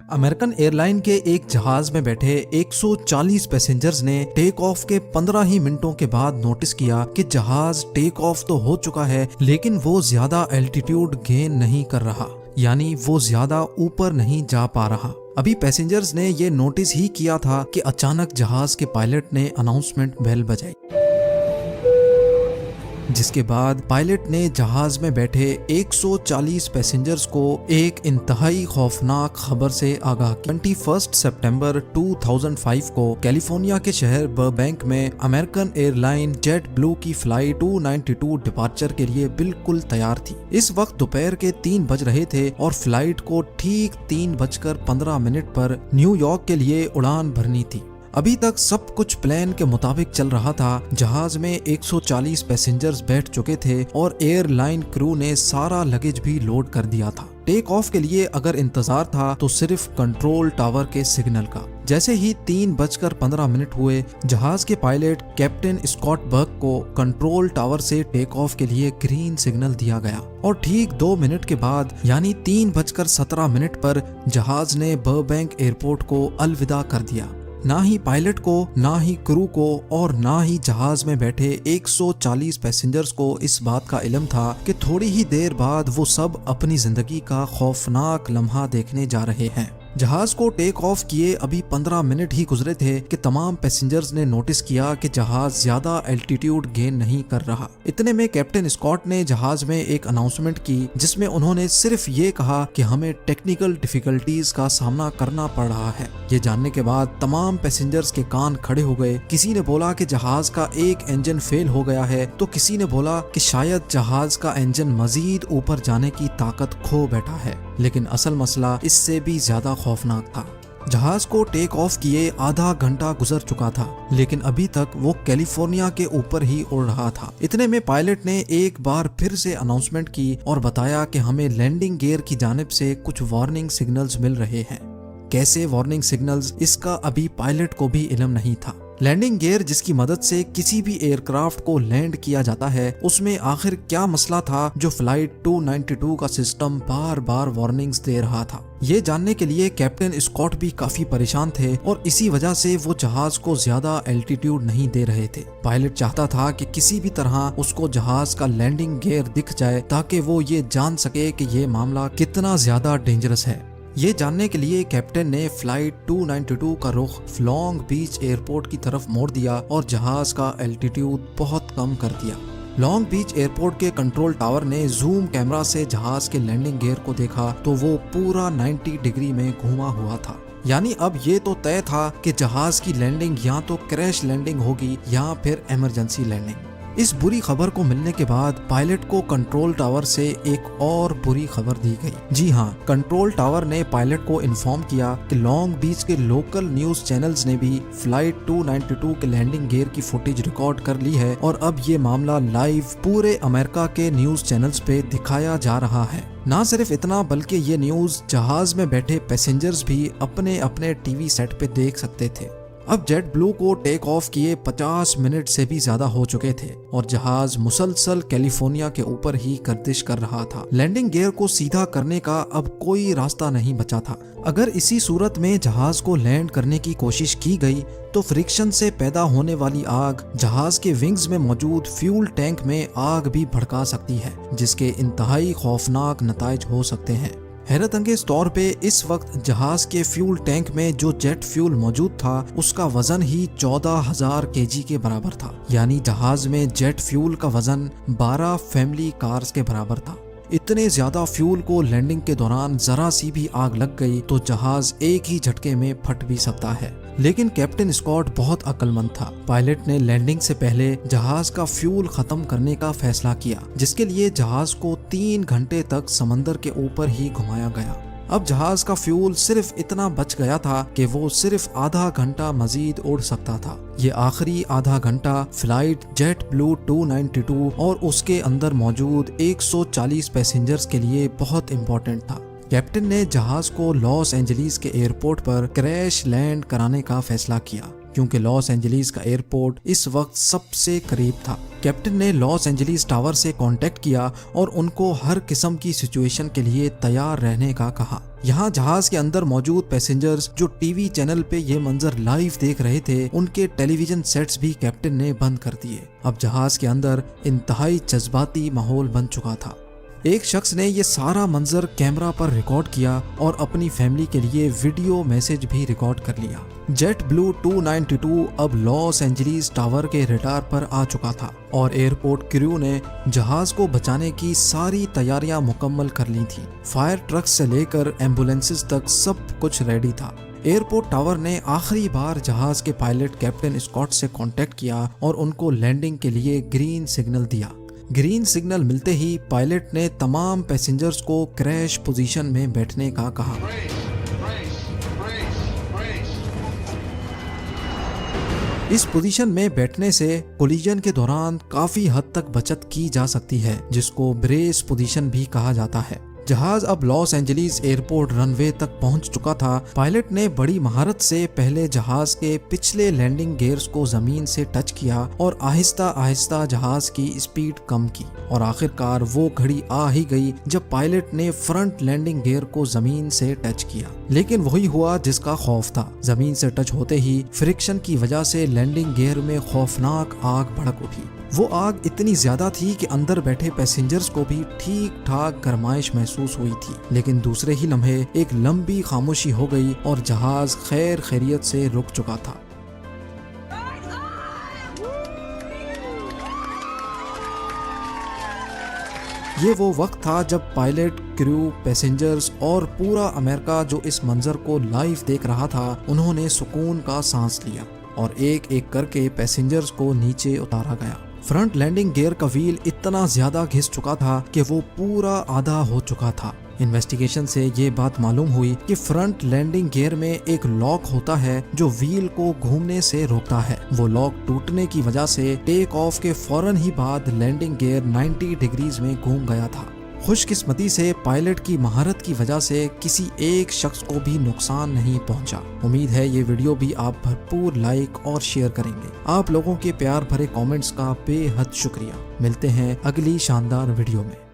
American airline के एक जहाज में बैठे 140 पैसेंजर्स ने टेक ऑफ के 15 ही मिनटों के बाद नोटिस किया कि जहाज टेक ऑफ तो हो चुका है, लेकिन वो ज्यादा एल्टीट्यूड गेन नहीं कर रहा, यानी वो ज्यादा ऊपर नहीं जा पा रहा। अभी पैसेंजर्स ने ये नोटिस ही किया था कि अचानक जहाज के पायलट ने अनाउंसमेंट बेल बजाई, जिसके बाद पायलट ने जहाज में बैठे 140 पैसेंजर्स को एक इंतहाई खौफनाक खबर से आगाह किया। 21 सितंबर 2005 को कैलिफोर्निया के शहर बर्बैंक में अमेरिकन एयरलाइन जेट ब्लू की फ्लाइट 292 डिपार्चर के लिए बिल्कुल तैयार थी। इस वक्त दोपहर के 3 बज रहे थे और फ्लाइट को ठीक 3:15 पर न्यूयॉर्क के लिए उड़ान भरनी थी। अभी तक सब कुछ प्लान के मुताबिक चल रहा था। जहाज में 140 पैसेंजर्स बैठ चुके थे और एयरलाइन क्रू ने सारा लगेज भी लोड कर दिया था। टेक ऑफ के लिए अगर इंतजार था तो सिर्फ कंट्रोल टावर के सिग्नल का। जैसे ही 3:15 हुए, जहाज के पायलट कैप्टन स्कॉट बर्क को कंट्रोल टावर से टेक ऑफ के लिए ग्रीन सिग्नल दिया गया और ठीक 2 मिनट के बाद यानी 3:17 पर जहाज ने बर्बैंक एयरपोर्ट को अलविदा कर दिया। ना ही पायलट को, ना ही क्रू को और ना ही जहाज में बैठे 140 पैसेंजर्स को इस बात का इल्म था कि थोड़ी ही देर बाद वो सब अपनी जिंदगी का खौफनाक लम्हा देखने जा रहे हैं। जहाज को टेक ऑफ किए अभी 15 मिनट ही गुजरे थे कि तमाम पैसेंजर्स ने नोटिस किया कि जहाज ज्यादा एल्टीट्यूड गेन नहीं कर रहा। इतने में कैप्टन स्कॉट ने जहाज में एक अनाउंसमेंट की, जिसमें उन्होंने सिर्फ ये कहा कि हमें टेक्निकल डिफिकल्टीज का सामना करना पड़ रहा है। ये जानने के बाद तमाम पैसेंजर्स के कान खड़े हो गए। किसी ने बोला कि जहाज का एक इंजन फेल हो गया है, तो किसी ने बोला कि शायद जहाज का इंजन मजीद ऊपर जाने की ताकत खो बैठा है। लेकिन असल मसला इससे भी ज्यादा खौफनाक था। जहाज को टेक ऑफ किए आधा घंटा गुजर चुका था, लेकिन अभी तक वो कैलिफोर्निया के ऊपर ही उड़ रहा था। इतने में पायलट ने एक बार फिर से अनाउंसमेंट की और बताया कि हमें लैंडिंग गियर की जानिब से कुछ वार्निंग सिग्नल्स मिल रहे हैं। कैसे वार्निंग सिग्नल्स, इसका अभी पायलट को भी इल्म नहीं था। लैंडिंग गियर जिसकी मदद से किसी भी एयरक्राफ्ट को लैंड किया जाता है, उसमें आखिर क्या मसला था जो फ्लाइट 292 का सिस्टम बार बार वार्निंग्स दे रहा था। ये जानने के लिए कैप्टन स्कॉट भी काफी परेशान थे और इसी वजह से वो जहाज को ज्यादा एल्टीट्यूड नहीं दे रहे थे। पायलट चाहता था कि किसी भी तरह उसको जहाज का लैंडिंग गियर दिख जाए ताकि वो ये जान सके कि ये मामला कितना ज्यादा डेंजरस है। ये जानने के लिए कैप्टन ने फ्लाइट 292 का रुख लॉन्ग बीच एयरपोर्ट की तरफ मोड़ दिया और जहाज का एल्टीट्यूड बहुत कम कर दिया। लॉन्ग बीच एयरपोर्ट के कंट्रोल टावर ने जूम कैमरा से जहाज के लैंडिंग गियर को देखा तो वो पूरा 90 डिग्री में घुमा हुआ था। यानी अब ये तो तय था कि जहाज की लैंडिंग या तो क्रैश लैंडिंग होगी या फिर इमरजेंसी लैंडिंग। इस बुरी खबर को मिलने के बाद पायलट को कंट्रोल टावर से एक और बुरी खबर दी गई। जी हाँ, कंट्रोल टावर ने पायलट को इन्फॉर्म किया कि लॉन्ग बीच के लोकल न्यूज चैनल्स ने भी फ्लाइट 292 के लैंडिंग गियर की फुटेज रिकॉर्ड कर ली है और अब ये मामला लाइव पूरे अमेरिका के न्यूज चैनल्स पे दिखाया जा रहा है। ना सिर्फ इतना, बल्कि ये न्यूज जहाज में बैठे पैसेंजर्स भी अपने अपने टीवी सेट पे देख सकते थे। अब जेट ब्लू को टेक ऑफ किए 50 मिनट से भी ज्यादा हो चुके थे और जहाज मुसलसल कैलिफोर्निया के ऊपर ही गर्दिश कर रहा था। लैंडिंग गियर को सीधा करने का अब कोई रास्ता नहीं बचा था। अगर इसी सूरत में जहाज को लैंड करने की कोशिश की गई तो फ्रिक्शन से पैदा होने वाली आग जहाज के विंग्स में मौजूद फ्यूल टैंक में आग भी भड़का सकती है, जिसके इंतहाई खौफनाक नताइज हो सकते हैं। हैरत अंगेज तौर पे इस वक्त जहाज के फ्यूल टैंक में जो जेट फ्यूल मौजूद था उसका वजन ही 14,000 केजी के बराबर था। यानी जहाज में जेट फ्यूल का वजन 12 फैमिली कार्स के बराबर था। इतने ज्यादा फ्यूल को लैंडिंग के दौरान जरा सी भी आग लग गई तो जहाज एक ही झटके में फट भी सकता है। लेकिन कैप्टन स्कॉट बहुत अक्लमंद था। पायलट ने लैंडिंग से पहले जहाज का फ्यूल खत्म करने का फैसला किया, जिसके लिए जहाज को 3 घंटे तक समंदर के ऊपर ही घुमाया गया। अब जहाज का फ्यूल सिर्फ इतना बच गया था कि वो सिर्फ आधा घंटा मजीद उड़ सकता था। ये आखिरी आधा घंटा फ्लाइट जेट ब्लू 292 और उसके अंदर मौजूद 140 पैसेंजर्स के लिए बहुत इम्पोर्टेंट था। कैप्टन ने जहाज को लॉस एंजलिस के एयरपोर्ट पर क्रैश लैंड कराने का फैसला किया, क्योंकि लॉस एंजलिस का एयरपोर्ट इस वक्त सबसे करीब था। कैप्टन ने लॉस एंजलिस टावर से कांटेक्ट किया और उनको हर किस्म की सिचुएशन के लिए तैयार रहने का कहा। यहाँ जहाज के अंदर मौजूद पैसेंजर्स जो टीवी चैनल पे ये मंजर लाइव देख रहे थे, उनके टेलीविजन सेट्स भी कैप्टन ने बंद कर दिए। अब जहाज के अंदर इंतहाई जज्बाती माहौल बन चुका था। एक शख्स ने ये सारा मंजर कैमरा पर रिकॉर्ड किया और अपनी फैमिली के लिए वीडियो मैसेज भी रिकॉर्ड कर लिया। जेट ब्लू 292 अब लॉस एंजलिस टावर के रडार पर आ चुका था और एयरपोर्ट क्रू ने जहाज को बचाने की सारी तैयारियां मुकम्मल कर ली थी। फायर ट्रक से लेकर एम्बुलेंसेस तक सब कुछ रेडी था। एयरपोर्ट टावर ने आखिरी बार जहाज के पायलट कैप्टन स्कॉट से कांटेक्ट किया और उनको लैंडिंग के लिए ग्रीन सिग्नल दिया। ग्रीन सिग्नल मिलते ही पायलट ने तमाम पैसेंजर्स को क्रैश पोजीशन में बैठने का कहा। इस पोजीशन में बैठने से कोलिजन के दौरान काफी हद तक बचत की जा सकती है, जिसको ब्रेस पोजीशन भी कहा जाता है। जहाज अब लॉस एंजलिस एयरपोर्ट रनवे तक पहुंच चुका था। पायलट ने बड़ी महारत से पहले जहाज के पिछले लैंडिंग गियर्स को जमीन से टच किया और आहिस्ता आहिस्ता जहाज की स्पीड कम की और आखिरकार वो घड़ी आ ही गई जब पायलट ने फ्रंट लैंडिंग गियर को जमीन से टच किया। लेकिन वही हुआ जिसका खौफ था। जमीन से टच होते ही फ्रिक्शन की वजह से लैंडिंग गियर में खौफनाक आग भड़क उठी। वो आग इतनी ज्यादा थी कि अंदर बैठे पैसेंजर्स को भी ठीक ठाक गर्माइश महसूस हुई थी। लेकिन दूसरे ही लम्हे एक लंबी खामोशी हो गई और जहाज खैर खैरियत से रुक चुका था। ये वो वक्त था जब पायलट, क्रू, पैसेंजर्स और पूरा अमेरिका जो इस मंजर को लाइव देख रहा था, उन्होंने सुकून का सांस लिया और एक एक करके पैसेंजर्स को नीचे उतारा गया। फ्रंट लैंडिंग गियर का व्हील इतना ज्यादा घिस चुका था कि वो पूरा आधा हो चुका था। इन्वेस्टिगेशन से ये बात मालूम हुई कि फ्रंट लैंडिंग गियर में एक लॉक होता है जो व्हील को घूमने से रोकता है। वो लॉक टूटने की वजह से टेक ऑफ के फौरन ही बाद लैंडिंग गियर 90 डिग्रीज में घूम गया था। खुशकिस्मती से पायलट की महारत की वजह से किसी एक शख्स को भी नुकसान नहीं पहुंचा। उम्मीद है ये वीडियो भी आप भरपूर लाइक और शेयर करेंगे। आप लोगों के प्यार भरे कमेंट्स का बेहद शुक्रिया। मिलते हैं अगली शानदार वीडियो में।